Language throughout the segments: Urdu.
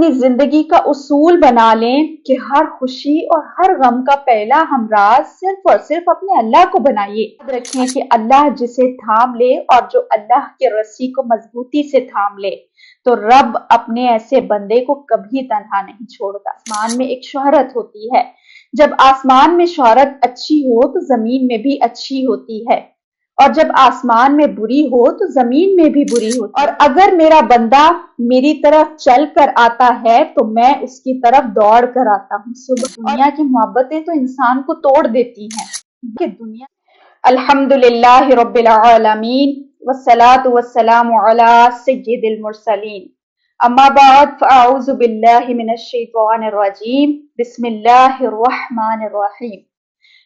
اپنی زندگی کا اصول بنا لیں کہ ہر خوشی اور ہر غم کا پہلا ہمراز صرف اور صرف اپنے اللہ کو بنائیے۔ یاد رکھیں کہ اللہ جسے تھام لے اور جو اللہ کے رسی کو مضبوطی سے تھام لے تو رب اپنے ایسے بندے کو کبھی تنہا نہیں چھوڑتا۔ آسمان میں ایک شہرت ہوتی ہے، جب آسمان میں شہرت اچھی ہو تو زمین میں بھی اچھی ہوتی ہے، اور جب آسمان میں بری ہو تو زمین میں بھی بری ہوتی ہے۔ اور اگر میرا بندہ میری طرف چل کر آتا ہے تو میں اس کی طرف دوڑ کر آتا ہوں۔ دنیا کی محبتیں تو انسان کو توڑ دیتی ہیں کہ دنیا الحمدللہ رب العالمین والصلاة والسلام علی سید المرسلین، اما بعد فاعوذ باللہ من الشیطان الرجیم، بسم اللہ الرحمن الرحیم۔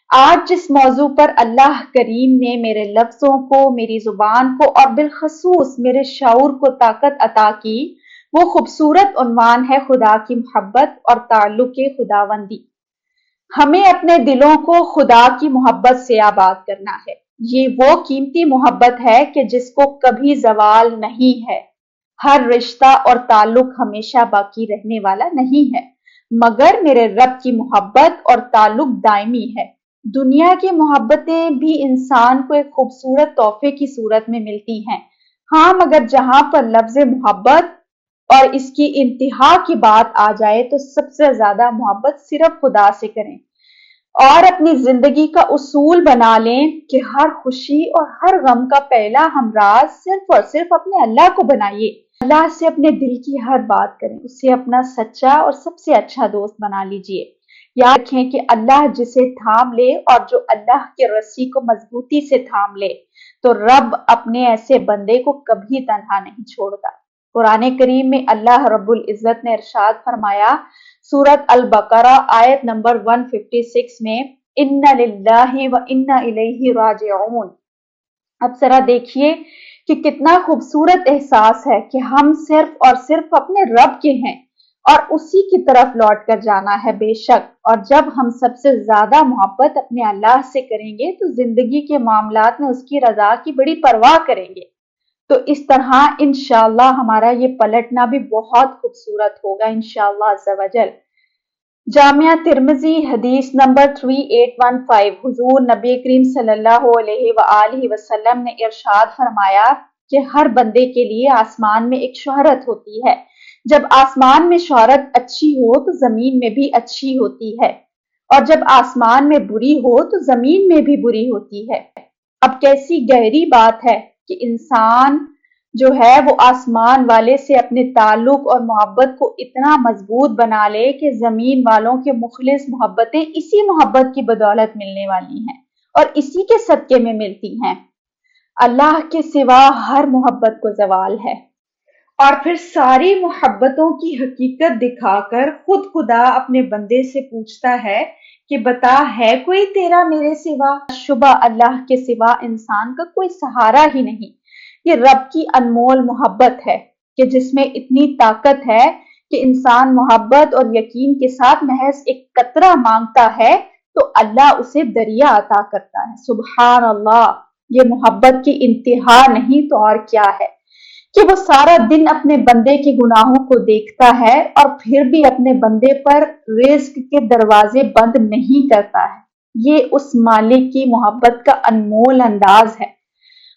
آج جس موضوع پر اللہ کریم نے میرے لفظوں کو، میری زبان کو اور بالخصوص میرے شعور کو طاقت عطا کی، وہ خوبصورت عنوان ہے خدا کی محبت اور تعلق خداوندی۔ ہمیں اپنے دلوں کو خدا کی محبت سے آباد کرنا ہے۔ یہ وہ قیمتی محبت ہے کہ جس کو کبھی زوال نہیں ہے۔ ہر رشتہ اور تعلق ہمیشہ باقی رہنے والا نہیں ہے، مگر میرے رب کی محبت اور تعلق دائمی ہے۔ دنیا کی محبتیں بھی انسان کو ایک خوبصورت تحفے کی صورت میں ملتی ہیں، ہاں، مگر جہاں پر لفظ محبت اور اس کی انتہا کی بات آ جائے تو سب سے زیادہ محبت صرف خدا سے کریں، اور اپنی زندگی کا اصول بنا لیں کہ ہر خوشی اور ہر غم کا پہلا ہمراز صرف اور صرف اپنے اللہ کو بنائیے۔ اللہ سے اپنے دل کی ہر بات کریں، اسے اپنا سچا اور سب سے اچھا دوست بنا لیجئے۔ یاد رکھیں کہ اللہ جسے تھام لے اور جو اللہ کے رسی کو مضبوطی سے تھام لے تو رب اپنے ایسے بندے کو کبھی تنہا نہیں چھوڑتا۔ قرآن کریم میں اللہ رب العزت نے ارشاد فرمایا، سورۃ البقرہ آیت نمبر 156 میں، اِنَّ لِلَّهِ وَإِنَّا إِلَيْهِ راجعون۔ اب ذرا دیکھیے کہ کتنا خوبصورت احساس ہے کہ ہم صرف اور صرف اپنے رب کے ہیں اور اسی کی طرف لوٹ کر جانا ہے بے شک۔ اور جب ہم سب سے زیادہ محبت اپنے اللہ سے کریں گے تو زندگی کے معاملات میں اس کی رضا کی بڑی پرواہ کریں گے، تو اس طرح انشاءاللہ ہمارا یہ پلٹنا بھی بہت خوبصورت ہوگا انشاءاللہ عز و جل۔ جامعہ ترمذی حدیث نمبر 3815، حضور نبی کریم صلی اللہ علیہ وآلہ وسلم نے ارشاد فرمایا کہ ہر بندے کے لیے آسمان میں ایک شہرت ہوتی ہے، جب آسمان میں شہرت اچھی ہو تو زمین میں بھی اچھی ہوتی ہے، اور جب آسمان میں بری ہو تو زمین میں بھی بری ہوتی ہے۔ اب کیسی گہری بات ہے کہ انسان جو ہے وہ آسمان والے سے اپنے تعلق اور محبت کو اتنا مضبوط بنا لے کہ زمین والوں کے مخلص محبتیں اسی محبت کی بدولت ملنے والی ہیں اور اسی کے صدقے میں ملتی ہیں۔ اللہ کے سوا ہر محبت کو زوال ہے، اور پھر ساری محبتوں کی حقیقت دکھا کر خود خدا اپنے بندے سے پوچھتا ہے کہ بتا، ہے کوئی تیرا میرے سوا؟ شبہ اللہ کے سوا انسان کا کوئی سہارا ہی نہیں۔ یہ رب کی انمول محبت ہے کہ جس میں اتنی طاقت ہے کہ انسان محبت اور یقین کے ساتھ محض ایک قطرہ مانگتا ہے تو اللہ اسے دریا عطا کرتا ہے۔ سبحان اللہ، یہ محبت کی انتہا نہیں تو اور کیا ہے کہ وہ سارا دن اپنے بندے کے گناہوں کو دیکھتا ہے اور پھر بھی اپنے بندے پر رزق کے دروازے بند نہیں کرتا ہے۔ یہ اس مالک کی محبت کا انمول انداز ہے۔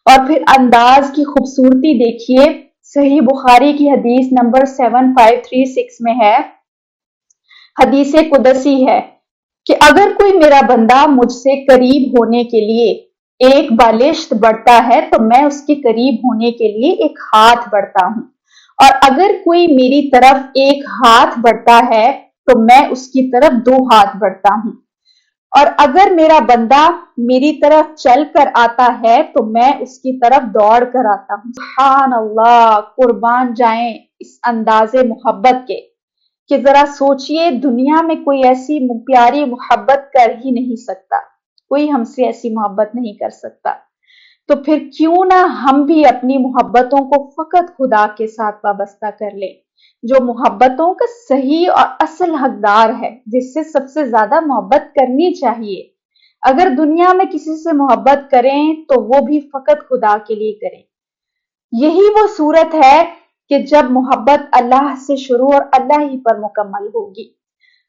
اور پھر انداز کی خوبصورتی دیکھیے، صحیح بخاری کی حدیث نمبر 7536 میں ہے، حدیث قدسی ہے کہ اگر کوئی میرا بندہ مجھ سے قریب ہونے کے لیے ایک بالشت بڑھتا ہے تو میں اس کے قریب ہونے کے لیے ایک ہاتھ بڑھتا ہوں، اور اگر کوئی میری طرف ایک ہاتھ بڑھتا ہے تو میں اس کی طرف 2 ہاتھ بڑھتا ہوں، اور اگر میرا بندہ میری طرف چل کر آتا ہے تو میں اس کی طرف دوڑ کر آتا ہوں۔ سبحان اللہ، قربان جائیں اس انداز محبت کے کہ ذرا سوچئے، دنیا میں کوئی ایسی پیاری محبت کر ہی نہیں سکتا، کوئی ہم سے ایسی محبت نہیں کر سکتا، تو پھر کیوں نہ ہم بھی اپنی محبتوں کو فقط خدا کے ساتھ وابستہ کر لیں، جو محبتوں کا صحیح اور اصل حقدار ہے، جس سے سب سے زیادہ محبت کرنی چاہیے۔ اگر دنیا میں کسی سے محبت کریں تو وہ بھی فقط خدا کے لیے کریں۔ یہی وہ صورت ہے کہ جب محبت اللہ سے شروع اور اللہ ہی پر مکمل ہوگی۔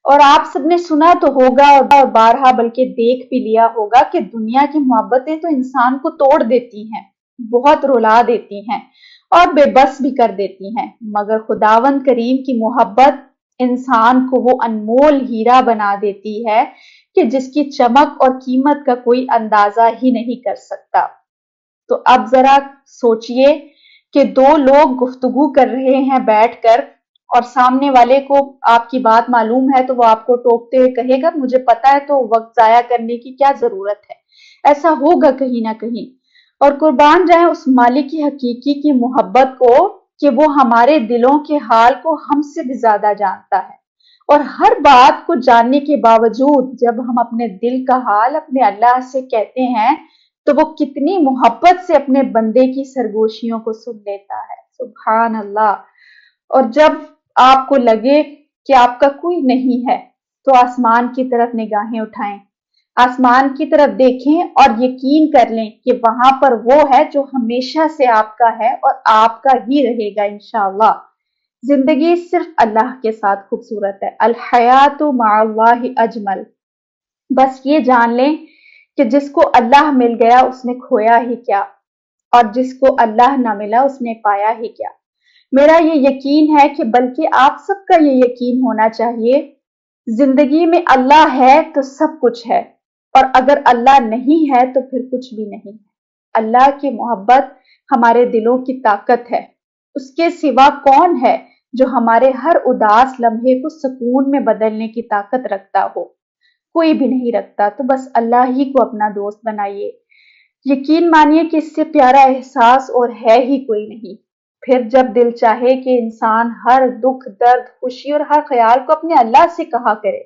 اور آپ سب نے سنا تو ہوگا اور بارہا بلکہ دیکھ بھی لیا ہوگا کہ دنیا کی محبتیں تو انسان کو توڑ دیتی ہیں، بہت رلا دیتی ہیں اور بے بس بھی کر دیتی ہیں، مگر خداوند کریم کی محبت انسان کو وہ انمول ہیرا بنا دیتی ہے کہ جس کی چمک اور قیمت کا کوئی اندازہ ہی نہیں کر سکتا۔ تو اب ذرا سوچئے کہ دو لوگ گفتگو کر رہے ہیں بیٹھ کر، اور سامنے والے کو آپ کی بات معلوم ہے تو وہ آپ کو ٹوکتے ہوئے کہے گا مجھے پتا ہے تو وقت ضائع کرنے کی کیا ضرورت ہے، ایسا ہوگا کہیں نہ کہیں۔ اور قربان جائیں اس مالک کی حقیقی کی محبت کو کہ وہ ہمارے دلوں کے حال کو ہم سے بھی زیادہ جانتا ہے، اور ہر بات کو جاننے کے باوجود جب ہم اپنے دل کا حال اپنے اللہ سے کہتے ہیں تو وہ کتنی محبت سے اپنے بندے کی سرگوشیوں کو سن لیتا ہے۔ سبحان اللہ۔ اور جب آپ کو لگے کہ آپ کا کوئی نہیں ہے تو آسمان کی طرف نگاہیں اٹھائیں، آسمان کی طرف دیکھیں اور یقین کر لیں کہ وہاں پر وہ ہے جو ہمیشہ سے آپ کا ہے اور آپ کا ہی رہے گا انشاءاللہ۔ زندگی صرف اللہ کے ساتھ خوبصورت ہے، الحیات مع اللہ اجمل۔ بس یہ جان لیں کہ جس کو اللہ مل گیا اس نے کھویا ہی کیا، اور جس کو اللہ نہ ملا اس نے پایا ہی کیا۔ میرا یہ یقین ہے کہ بلکہ آپ سب کا یہ یقین ہونا چاہیے، زندگی میں اللہ ہے تو سب کچھ ہے، اور اگر اللہ نہیں ہے تو پھر کچھ بھی نہیں ہے۔ اللہ کی محبت ہمارے دلوں کی طاقت ہے۔ اس کے سوا کون ہے جو ہمارے ہر اداس لمحے کو سکون میں بدلنے کی طاقت رکھتا ہو؟ کوئی بھی نہیں رکھتا۔ تو بس اللہ ہی کو اپنا دوست بنائیے، یقین مانیے کہ اس سے پیارا احساس اور ہے ہی کوئی نہیں۔ پھر جب دل چاہے کہ انسان ہر دکھ، درد، خوشی اور ہر خیال کو اپنے اللہ سے کہا کرے۔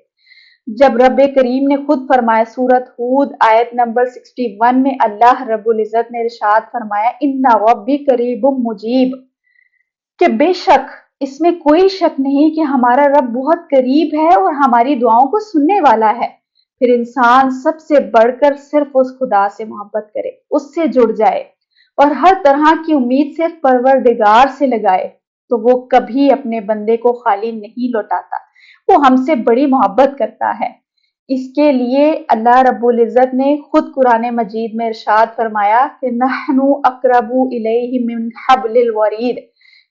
جب رب کریم نے خود فرمایا، سورۃ ہود آیت نمبر 61 میں اللہ رب العزت نے ارشاد فرمایا، ان ربی قریب مجیب، کہ بے شک اس میں کوئی شک نہیں کہ ہمارا رب بہت قریب ہے اور ہماری دعاؤں کو سننے والا ہے۔ پھر انسان سب سے بڑھ کر صرف اس خدا سے محبت کرے، اس سے جڑ جائے اور ہر طرح کی امید صرف پروردگار سے لگائے، تو وہ کبھی اپنے بندے کو خالی نہیں لوٹاتا، وہ ہم سے بڑی محبت کرتا ہے۔ اس کے لیے اللہ رب العزت نے خود قرآن مجید میں ارشاد فرمایا کہ نحن اقرب الیہ من حبل الورید،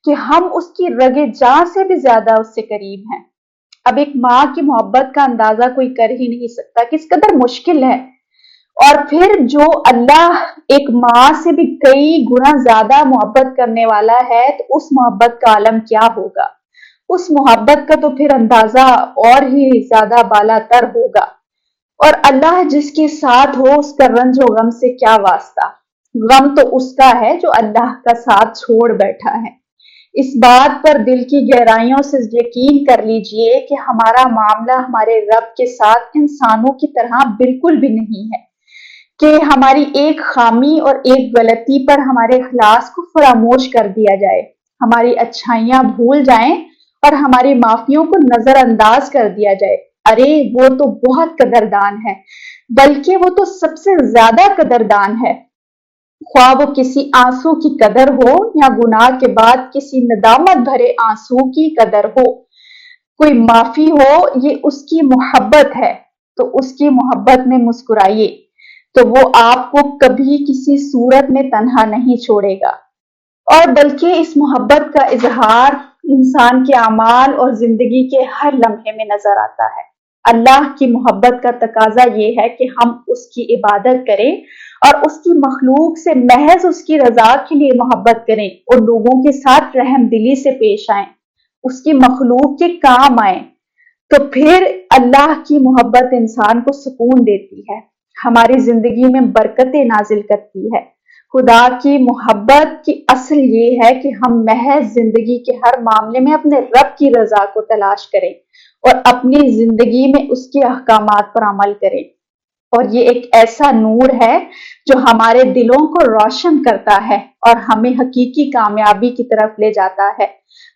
کہ ہم اس کی رگ جاں سے بھی زیادہ اس سے قریب ہیں۔ اب ایک ماں کی محبت کا اندازہ کوئی کر ہی نہیں سکتا، کس قدر مشکل ہے۔ اور پھر جو اللہ ایک ماں سے بھی کئی گنا زیادہ محبت کرنے والا ہے تو اس محبت کا عالم کیا ہوگا؟ اس محبت کا تو پھر اندازہ اور ہی زیادہ بالا تر ہوگا۔ اور اللہ جس کے ساتھ ہو اس کا رنج و غم سے کیا واسطہ؟ غم تو اس کا ہے جو اللہ کا ساتھ چھوڑ بیٹھا ہے۔ اس بات پر دل کی گہرائیوں سے یقین کر لیجئے کہ ہمارا معاملہ ہمارے رب کے ساتھ انسانوں کی طرح بالکل بھی نہیں ہے کہ ہماری ایک خامی اور ایک غلطی پر ہمارے اخلاص کو فراموش کر دیا جائے، ہماری اچھائیاں بھول جائیں اور ہماری معافیوں کو نظر انداز کر دیا جائے۔ ارے وہ تو بہت قدردان ہے، بلکہ وہ تو سب سے زیادہ قدردان ہے۔ خواہ وہ کسی آنسو کی قدر ہو یا گناہ کے بعد کسی ندامت بھرے آنسو کی قدر ہو، کوئی معافی ہو، یہ اس کی محبت ہے، تو اس کی محبت میں مسکرائیے، تو وہ آپ کو کبھی کسی صورت میں تنہا نہیں چھوڑے گا، اور بلکہ اس محبت کا اظہار انسان کے اعمال اور زندگی کے ہر لمحے میں نظر آتا ہے۔ اللہ کی محبت کا تقاضا یہ ہے کہ ہم اس کی عبادت کریں اور اس کی مخلوق سے محض اس کی رضا کے لیے محبت کریں اور لوگوں کے ساتھ رحم دلی سے پیش آئیں، اس کی مخلوق کے کام آئیں، تو پھر اللہ کی محبت انسان کو سکون دیتی ہے، ہماری زندگی میں برکتیں نازل کرتی ہے۔ خدا کی محبت کی اصل یہ ہے کہ ہم محض زندگی کے ہر معاملے میں اپنے رب کی رضا کو تلاش کریں اور اپنی زندگی میں اس کے احکامات پر عمل کریں، اور یہ ایک ایسا نور ہے جو ہمارے دلوں کو روشن کرتا ہے اور ہمیں حقیقی کامیابی کی طرف لے جاتا ہے۔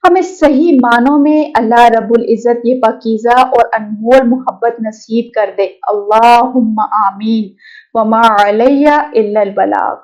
ہمیں صحیح معنوں میں اللہ رب العزت یہ پاکیزہ اور انمول محبت نصیب کر دے۔ اللہم آمین، وما علیہ الا البلاغ۔